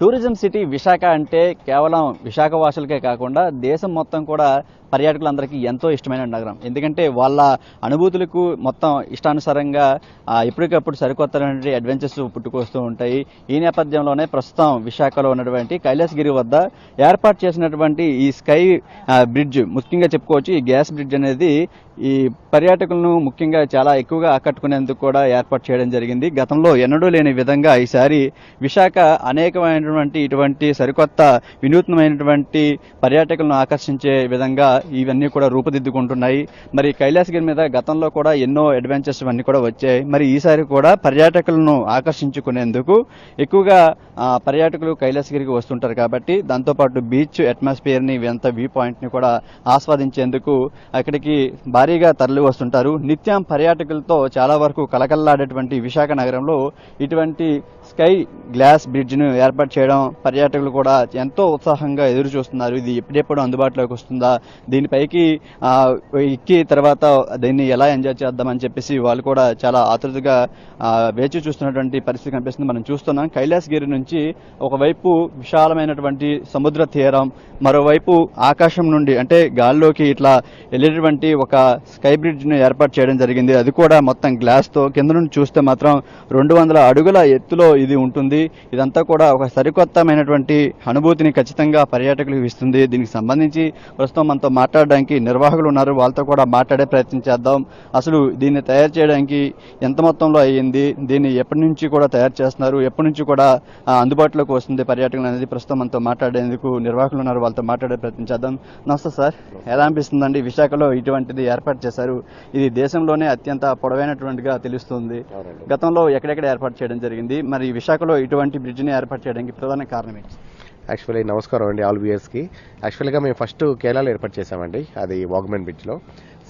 Tourism city Visakha అంటే కేవలం విశాఖ వాసులకే కాకుండా దేశం మొత్తం కూడా పర్యాటకులందరికీ ఎంతో ఇష్టమైన నగరం. ఎందుకంటే వాళ్ళ అనుభూతులకు మొత్తం ఇష్టానుసారంగా ఎప్పటికప్పుడు సరికొత్తటువంటి అడ్వెంచర్స్ పుట్టుకొస్తూ ఉంటాయి. ఈ నేపథ్యంలోనే ప్రస్తుతం విశాఖలో ఉన్నటువంటి కైలాసగిరి వద్ద ఏర్పాటు చేసినటువంటి ఈ స్కై బ్రిడ్జ్, ముఖ్యంగా చెప్పుకోవచ్చు ఈ గ్యాస్ బ్రిడ్జ్ అనేది ఈ పర్యాటకులను ముఖ్యంగా చాలా ఎక్కువగా ఆకట్టుకునేందుకు కూడా ఏర్పాటు చేయడం జరిగింది. గతంలో ఎన్నడూ లేని విధంగా ఈసారి విశాఖ అనేకమైనటువంటి ఇటువంటి సరికొత్త వినూత్నమైనటువంటి పర్యాటకులను ఆకర్షించే విధంగా ఇవన్నీ కూడా రూపుదిద్దుకుంటున్నాయి. మరి కైలాసగిరి మీద గతంలో కూడా ఎన్నో అడ్వెంచర్స్ ఇవన్నీ కూడా వచ్చాయి. మరి ఈసారి కూడా పర్యాటకులను ఆకర్షించుకునేందుకు ఎక్కువగా పర్యాటకులు కైలాసగిరికి వస్తుంటారు కాబట్టి దాంతోపాటు బీచ్ అట్మాస్ఫియర్ని ఎంత వ్యూ పాయింట్ని కూడా ఆస్వాదించేందుకు అక్కడికి భారీగా తరలి వస్తుంటారు. నిత్యం పర్యాటకులతో చాలా వరకు కలకల్లాడేటువంటి విశాఖ నగరంలో ఇటువంటి స్కై గ్లాస్ బ్రిడ్జ్ను ఏర్పాటు చేయడం పర్యాటకులు కూడా ఎంతో ఉత్సాహంగా ఎదురు చూస్తున్నారు. ఇది ఎప్పుడెప్పుడు అందుబాటులోకి వస్తుందా, దీనిపైకి ఎక్కి తర్వాత దీన్ని ఎలా ఎంజాయ్ చేద్దామని చెప్పేసి వాళ్ళు కూడా చాలా ఆతృతగా వేచి చూస్తున్నటువంటి పరిస్థితి కనిపిస్తుంది. మనం చూస్తున్నాం కైలాసగిరి నుంచి ఒకవైపు విశాలమైనటువంటి సముద్ర తీరం, మరోవైపు ఆకాశం నుండి అంటే గాల్లోకి ఇట్లా వెళ్ళేటువంటి ఒక స్కై బ్రిడ్జ్ ను ఏర్పాటు చేయడం జరిగింది. అది కూడా మొత్తం గ్లాస్ తో కింద నుండి చూస్తే మాత్రం 200 అడుగుల ఎత్తులో ఇది ఉంటుంది. ఇదంతా కూడా ఒక సరికొత్తమైనటువంటి అనుభూతిని ఖచ్చితంగా పర్యాటకులకు ఇస్తుంది. దీనికి సంబంధించి ప్రస్తుతం మనతో మాట్లాడడానికి నిర్వాహకులు ఉన్నారు, వాళ్ళతో కూడా మాట్లాడే ప్రయత్నం చేద్దాం. అసలు దీన్ని తయారు చేయడానికి ఎంత మొత్తంలో అయ్యింది, దీన్ని ఎప్పటి నుంచి కూడా తయారు చేస్తున్నారు, ఎప్పటి నుంచి కూడా అందుబాటులోకి వస్తుంది పర్యాటకులు అనేది ప్రస్తుతం మనతో మాట్లాడేందుకు నిర్వాహకులు ఉన్నారు, వాళ్ళతో మాట్లాడే ప్రయత్నం చేద్దాం. నమస్తే సార్, ఎలా అనిపిస్తుందండి విశాఖలో ఇటువంటిది ఏర్పాటు చేశారు? ఇది దేశంలోనే అత్యంత పొడవైనటువంటిగా తెలుస్తుంది. గతంలో ఎక్కడెక్కడ ఏర్పాటు చేయడం జరిగింది, మరి విశాఖలో ఇటువంటి బ్రిడ్జిని ఏర్పాటు చేయడానికి ప్రధాన కారణం ఏంటి? యాక్చువల్లీ నమస్కారం అండి ఆల్ వ్యూయర్స్కి. యాక్చువల్గా మేము ఫస్ట్ కేరళలో ఏర్పాటు చేశామండి, అది వాగమన్ బ్రిడ్జ్లో.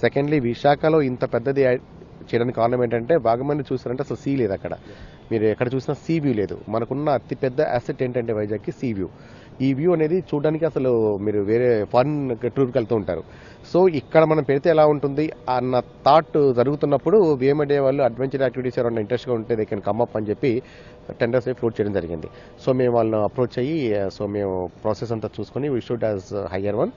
సెకండ్లీ విశాఖలో ఇంత పెద్దది చేయడానికి కారణం ఏంటంటే వాగమన్ చూసారంటే అసలు సీ లేదు అక్కడ, మీరు ఎక్కడ చూసినా సీ వ్యూ లేదు. మనకున్న అతిపెద్ద అసెట్ ఏంటంటే వైజాగ్కి సీ వ్యూ. ఈ వ్యూ అనేది చూడడానికి అసలు మీరు వేరే ఫారిన్ టూర్కి వెళ్తూ ఉంటారు. సో ఇక్కడ మనం పెడితే ఎలా ఉంటుంది అన్న థాట్ జరుగుతున్నప్పుడు విఎంఐడే వాళ్ళు అడ్వెంచర్ యాక్టివిటీస్ ఎవరైనా ఇంట్రెస్ట్గా ఉంటే దే కెన్ కమ్ అప్ అని చెప్పి టెండర్స్ ఫ్లోట్ చేయడం జరిగింది. సో మేము వాళ్ళని అప్రోచ్ అయ్యి సో మేము ప్రాసెస్ అంతా చూసుకొని we should as higher one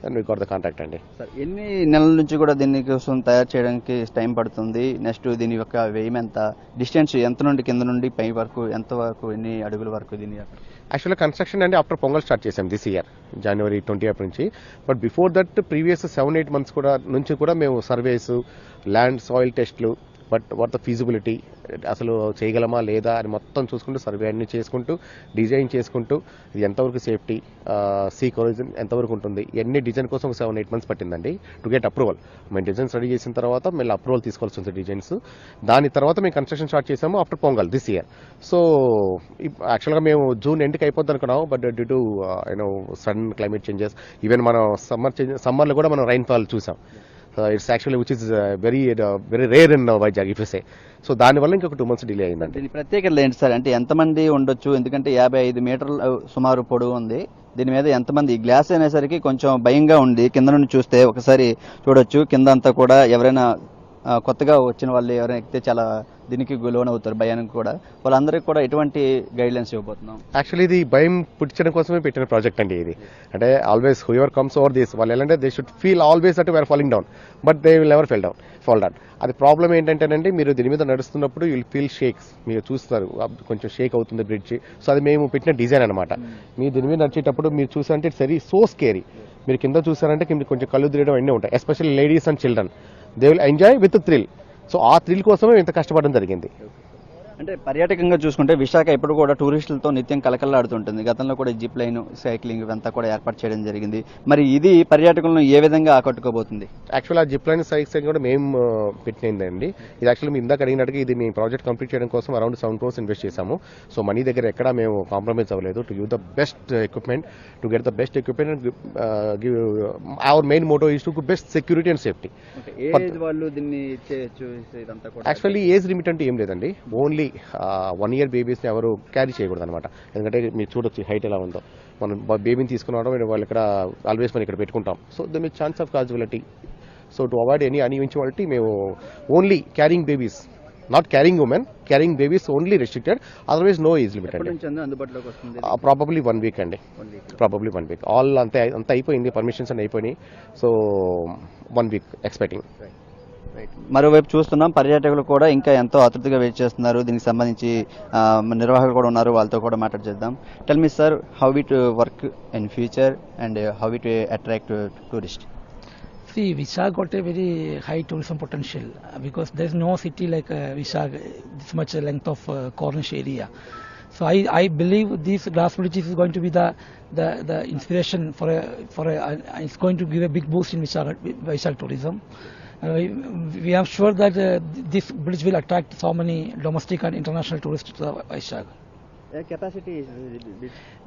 and we got the contact అండి. సార్, ఎన్ని నెలల నుంచి కూడా దీనికోసం తయారు చేయడానికి టైం పడుతుంది? నెక్స్ట్ దీని యొక్క వ్యయం ఎంత, డిస్టెన్స్ ఎంత నుండి కింద నుండి పై వరకు ఎంత వరకు, ఎన్ని అడుగుల వరకు దీని? యాక్చువల్గా కన్స్ట్రక్షన్ అంటే ఆఫ్టర్ పొంగల్ స్టార్ట్ చేసాం దిస్ ఇయర్ జనవరి 20 నుంచి. But before that previous 7-8 months నుంచి కూడా మేము సర్వేస్, ల్యాండ్ సాయిల్ టెస్ట్లు, బట్ వాట్ ద ఫీజిబిలిటీ, అసలు చేయగలమా లేదా అని మొత్తం చూసుకుంటూ సర్వే అన్ని చేసుకుంటూ డిజైన్ చేసుకుంటూ ఇది ఎంతవరకు సేఫ్టీ, సీ కొరిజన్ ఎంతవరకు ఉంటుంది, ఎన్ని డిజైన్ కోసం 7-8 months పట్టిందండి టు గెట్ అప్రూవల్. మేము డిజైన్స్ రెడీ చేసిన తర్వాత మళ్ళీ అప్రూవల్ తీసుకోవాల్సి ఉంది డిజైన్స్. దాని తర్వాత మేము కన్స్ట్రక్షన్ స్టార్ట్ చేసాము after pongal this year. So యాక్చువల్గా మేము జూన్ ఎండ్కి అయిపోద్ది అనుకున్నాము, but due to sudden climate changes, even మనం సమ్మర్లో కూడా మనం రైన్ఫాల్ చూసాం. It's actually which is very rare in Vizag if you say. So దానివల్ల ఇంకొక 2 months డిలే అయిందండి. దీని ప్రత్యేకత ఏంటి సార్? అంటే ఎంతమంది ఉండొచ్చు? ఎందుకంటే 55 మీటర్లు సుమారు పొడవు ఉంది. దీని మీద ఎంతమంది? గ్లాస్ అనేసరికి కొంచెం భయంగా ఉంది, కింద నుండి చూస్తే ఒకసారి చూడొచ్చు. కింద అంతా కూడా ఎవరైనా కొత్తగా వచ్చిన వాళ్ళు ఎవరైనా ఎక్కితే చాలా దీనికి లోన్ అవుతారు, భయానికి కూడా. వాళ్ళందరికీ కూడా ఎటువంటి గైడ్లైన్స్ ఇవ్వబోతున్నాం? యాక్చువల్లీ ఇది భయం పుట్టించడం కోసమే పెట్టిన ప్రాజెక్ట్ అండి ఇది. అంటే always whoever comes over this, వాళ్ళు ఎలా అంటే they should feel always that we are falling down, but they will never fall down. అది ప్రాబ్లం ఏంటంటేనండి, మీరు దీని మీద నడుస్తున్నప్పుడు యూ విల్ ఫీల్ షేక్స్, మీరు చూస్తారు కొంచెం షేక్ అవుతుంది బ్రిడ్జ్. సో అది మేము పెట్టిన డిజైన్ అనమాట. మీరు దీని మీద నడిచేటప్పుడు మీరు చూసారంటే ఇట్స్ వెరీ సో స్కేరీ. మీరు కింద చూసారంటే కింద కొంచెం కళ్ళు తిరగడం అన్నీ ఉంటాయి, especially ladies and children, they will enjoy with thrill. So ఆ థ్రిల్ కోసమే ఇంత కష్టపడడం జరిగింది. అంటే పర్యాటకంగా చూసుకుంటే విశాఖ ఎప్పుడు కూడా టూరిస్టులతో నిత్యం కలకల్లాడుతుంటుంది. గతంలో కూడా జిప్ లైన్, సైక్లింగ్ ఇవంతా కూడా ఏర్పాటు చేయడం జరిగింది. మరి ఇది పర్యాటకులను ఏ విధంగా ఆకట్టుకోబోతుంది? యాక్చువల్ ఆ జిప్ లైన్, సైక్లింగ్ కూడా మేము పెట్టిందండి. ఇది యాక్చువల్లీ మేము ఇందాక అడిగినట్టుగా ఇది మీ ప్రాజెక్ట్ కంప్లీట్ చేయడం కోసం అరౌండ్ 7 crores ఇన్వెస్ట్ చేశాము. సో మనీ దగ్గర ఎక్కడ మేము కాంప్రమైజ్ అవ్వలేదు. To give the best equipment, to get the best equipment and give our main motto is to best security and safety. Actually age limit అంటే ఏం లేదండి, ఓన్లీ 1 year బేబీస్ని ఎవరు carry చేయకూడదు అనమాట. ఎందుకంటే మీరు చూడొచ్చు హైట్ ఎలా ఉందో. మనం బేబీని తీసుకున్నాం వాళ్ళు ఇక్కడ ఆల్వేస్ మనం ఇక్కడ పెట్టుకుంటాం. సో ద మీ chance of casualty. So to avoid any uneventuality మేము only carrying babies not carrying women, carrying babies only restricted, otherwise no age limit ఎప్పటి అండి. నుంచి అందుబాటులోకి వస్తుంది? ప్రాబబ్లీ 1 వీక్ అండి, 1 week. Probably 1 week. ఆల్ అంత అయిపోయింది, పర్మిషన్స్ అన్ని అయిపోయినాయి. So 1 week expecting. మరోవైపు చూస్తున్నాం పర్యాటకులు కూడా ఇంకా ఎంతో ఆతృతగా వెయిట్ చేస్తున్నారు. దీనికి సంబంధించి నిర్వాహకులు కూడా ఉన్నారు, వాళ్ళతో కూడా మాట్లాడేద్దాం. Tell me sir, how it work in future and how it attract tourist? See, Vishag got a very high tourism potential because there's no city like Vishag, this much length of Cornish area. So I believe this glass bridge is going to be the inspiration for it's going to give a big boost in Vishag tourism. We are sure that this bridge will attract so many domestic and international tourists to Vishag. Capacity is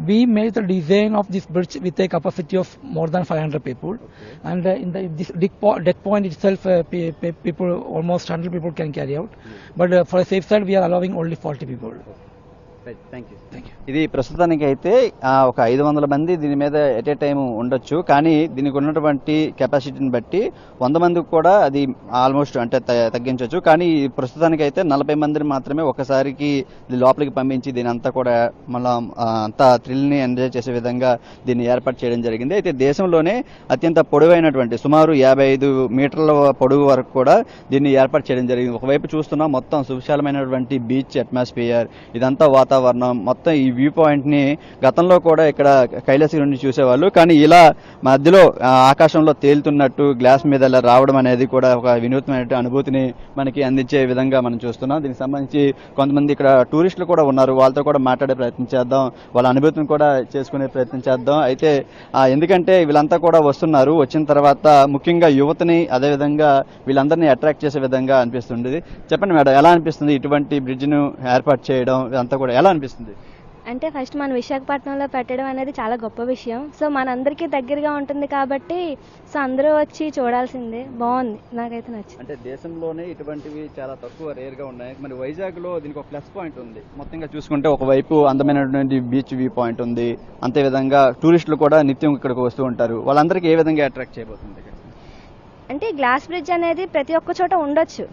We made the design of this bridge with a capacity of more than 500 people, and in this deck point itself, people almost 100 people can carry out. But for a safe side, we are allowing only 40 people. Thank you. Thank you. ఇది ప్రస్తుతానికి అయితే ఒక 500 మంది దీని మీద at a time ఉండొచ్చు. కానీ దీనికి ఉన్నటువంటి కెపాసిటీని బట్టి 100 మందికి కూడా అది ఆల్మోస్ట్ అంటే తగ్గించవచ్చు. కానీ ప్రస్తుతానికి అయితే 40 మందిని మాత్రమే ఒకసారికి లోపలికి పంపించి దీని అంతా కూడా మళ్ళా అంతా థ్రిల్ని ఎంజాయ్ చేసే విధంగా దీన్ని ఏర్పాటు చేయడం జరిగింది. అయితే దేశంలోనే అత్యంత పొడవైనటువంటి సుమారు 55 మీటర్ల పొడవు వరకు కూడా దీన్ని ఏర్పాటు చేయడం జరిగింది. ఒకవైపు చూస్తున్నాం మొత్తం సువిశాలమైనటువంటి బీచ్ అట్మాస్ఫియర్, ఇదంతా వాతావరణం, మొత్తం ఈ వ్యూ పాయింట్ ని గతంలో కూడా ఇక్కడ కైలాసగిరి నుండి చూసేవాళ్ళు. కానీ ఇలా మధ్యలో ఆకాశంలో తేలుతున్నట్టు గ్లాస్ మీద ఇలా రావడం అనేది కూడా ఒక వినూత్నమైన అనుభూతిని మనకి అందించే విధంగా మనం చూస్తున్నాం. దీనికి సంబంధించి కొంతమంది ఇక్కడ టూరిస్టులు కూడా ఉన్నారు, వాళ్ళతో కూడా మాట్లాడే ప్రయత్నం చేద్దాం, వాళ్ళ అనుభూతిని కూడా చేసుకునే ప్రయత్నం చేద్దాం. అయితే ఎందుకంటే వీళ్ళంతా కూడా వస్తున్నారు, వచ్చిన తర్వాత ముఖ్యంగా యువతని అదేవిధంగా వీళ్ళందరినీ అట్రాక్ట్ చేసే విధంగా అనిపిస్తుంది. చెప్పండి మేడం, ఎలా అనిపిస్తుంది ఇటువంటి బ్రిడ్జ్ను ఏర్పాటు చేయడం, ఇదంతా కూడా ఎలా అనిపిస్తుంది? అంటే ఫస్ట్ మన విశాఖపట్నంలో పెట్టడం అనేది చాలా గొప్ప విషయం. సో మనందరికీ దగ్గరగా ఉంటుంది కాబట్టి సో అందరూ వచ్చి చూడాల్సిందే. బాగుంది, నాకైతే నచ్చింది. అంటే దేశంలోనే ఇటువంటివి చాలా తక్కువ రేర్ గా ఉన్నాయి. మరి వైజాగ్ లో దీనికి ఒక ప్లస్ పాయింట్ ఉంది. మొత్తంగా చూసుకుంటే ఒకవైపు అందమైనటువంటి బీచ్ వ్యూ పాయింట్ ఉంది, అంతే విధంగా టూరిస్టులు కూడా నిత్యం ఇక్కడికి వస్తూ ఉంటారు. వాళ్ళందరికీ ఏ విధంగా అట్రాక్ట్ చేయబోతుంది? అంటే గ్లాస్ బ్రిడ్జ్ అనేది ప్రతి ఒక్క చోట ఉండొచ్చు,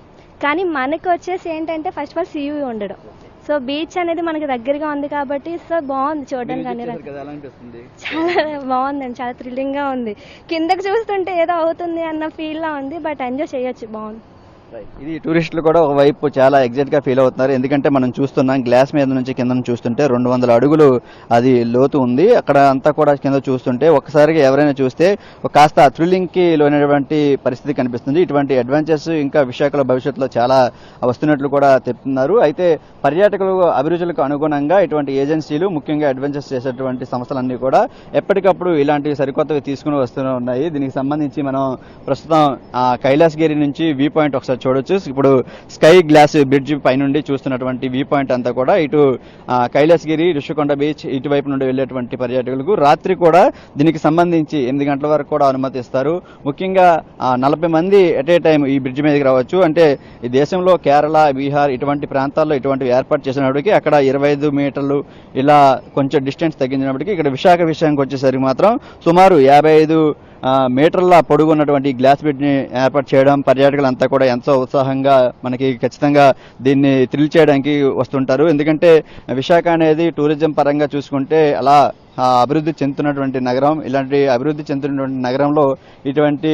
కానీ మనకి వచ్చేసి ఏంటంటే ఫస్ట్ ఆఫ్ ఆల్ సీయూ ఉండడం. సో బీచ్ అనేది మనకి దగ్గరగా ఉంది కాబట్టి సో బాగుంది చూడడానికి అన్ని చాలా బాగుందండి, చాలా థ్రిల్లింగ్ గా ఉంది. కిందకి చూస్తుంటే ఏదో అవుతుంది అన్న ఫీల్ లా ఉంది, బట్ ఎంజాయ్ చేయొచ్చు, బాగుంది. ఇది టూరిస్టులు కూడా ఒకవైపు చాలా ఎగ్జైట్ గా ఫీల్ అవుతున్నారు. ఎందుకంటే మనం చూస్తున్నాం గ్లాస్ మీద నుంచి కింద చూస్తుంటే 200 అడుగులు అది లోతు ఉంది. అక్కడ అంతా కూడా కింద చూస్తుంటే ఒక్కసారిగా ఎవరైనా చూస్తే కాస్త థ్రిల్లింగ్ కి లోనటువంటి పరిస్థితి కనిపిస్తుంది. ఇటువంటి అడ్వెంచర్స్ ఇంకా విశాఖలో భవిష్యత్తులో చాలా వస్తున్నట్లు కూడా చెప్తున్నారు. అయితే పర్యాటకులు అభిరుచులకు అనుగుణంగా ఇటువంటి ఏజెన్సీలు, ముఖ్యంగా అడ్వెంచర్స్ చేసేటువంటి సంస్థలన్నీ కూడా ఎప్పటికప్పుడు ఇలాంటివి సరికొత్తవి తీసుకుని వస్తూనే ఉన్నాయి. దీనికి సంబంధించి మనం ప్రస్తుతం కైలాసగిరి నుంచి వ్యూ పాయింట్ ఒకసారి చూడొచ్చు. ఇప్పుడు స్కై గ్లాస్ బ్రిడ్జ్ పైనుండి చూస్తున్నటువంటి వ్యూ పాయింట్ అంతా కూడా ఇటు కైలాసగిరి, ఋషికొండ బీచ్ ఇటువైపు నుండి వెళ్లేటువంటి పర్యాటకులకు రాత్రి కూడా దీనికి సంబంధించి 8 గంటల వరకు కూడా అనుమతిస్తారు. ముఖ్యంగా 40 మంది ఎట్ ఏ టైం ఈ బ్రిడ్జ్ మీదకి రావచ్చు. అంటే ఈ దేశంలో కేరళ, బీహార్ ఇటువంటి ప్రాంతాల్లో ఇటువంటివి ఏర్పాటు చేసినప్పటికీ అక్కడ 25 మీటర్లు ఇలా కొంచెం డిస్టెన్స్ తగ్గించినప్పటికీ ఇక్కడ విశాఖకి వచ్చేసరికి మాత్రం సుమారు 55 మీటర్ల పొడుగు ఉన్నటువంటి గ్లాస్ బ్రిడ్జ్ ని ఏర్పాటు చేయడం పర్యాటకులంతా కూడా ఎంతో ఉత్సాహంగా మనకి ఖచ్చితంగా దీన్ని థ్రిల్ చేయడానికి వస్తుంటారు. ఎందుకంటే విశాఖ అనేది టూరిజం పరంగా చూసుకుంటే అలా అభివృద్ధి చెందుతున్నటువంటి నగరం. ఇలాంటి అభివృద్ధి చెందుతున్నటువంటి నగరంలో ఇటువంటి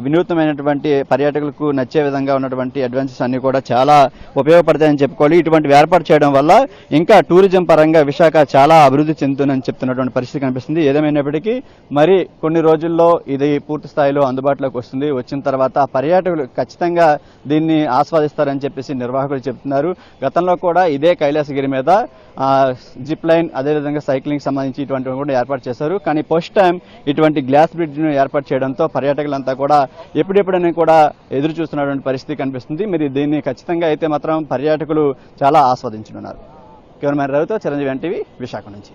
వినూత్నమైనటువంటి పర్యాటకులకు నచ్చే విధంగా ఉన్నటువంటి అడ్వెంచర్స్ అన్ని కూడా చాలా ఉపయోగపడతాయని చెప్పుకోవాలి. ఇటువంటివి ఏర్పాటు చేయడం వల్ల ఇంకా టూరిజం పరంగా విశాఖ చాలా అభివృద్ధి చెందుతుందని చెప్తున్నటువంటి పరిస్థితి కనిపిస్తుంది. ఏదేమైనప్పటికీ మరి కొన్ని రోజుల్లో ఇది పూర్తి స్థాయిలో అందుబాటులోకి వస్తుంది. వచ్చిన తర్వాత పర్యాటకులు ఖచ్చితంగా దీన్ని ఆస్వాదిస్తారని చెప్పేసి నిర్వాహకులు చెప్తున్నారు. గతంలో కూడా ఇదే కైలాసగిరి మీద జిప్ లైన్ అదేవిధంగా సైక్లింగ్ సంబంధించి ఇటువంటివి కూడా ఏర్పాటు చేశారు. కానీ ఫస్ట్ టైం ఇటువంటి గ్లాస్ బ్రిడ్జ్ ను ఏర్పాటు చేయడంతో పర్యాటకులంతా కూడా ఎప్పుడెప్పుడని కూడా ఎదురు చూస్తున్నటువంటి పరిస్థితి కనిపిస్తుంది. మరి దీన్ని ఖచ్చితంగా అయితే మాత్రం పర్యాటకులు చాలా ఆస్వాదించనున్నారు. కెమెరామెన్ రవితో చిరంజీవి ఎన్టీవీ విశాఖ నుంచి.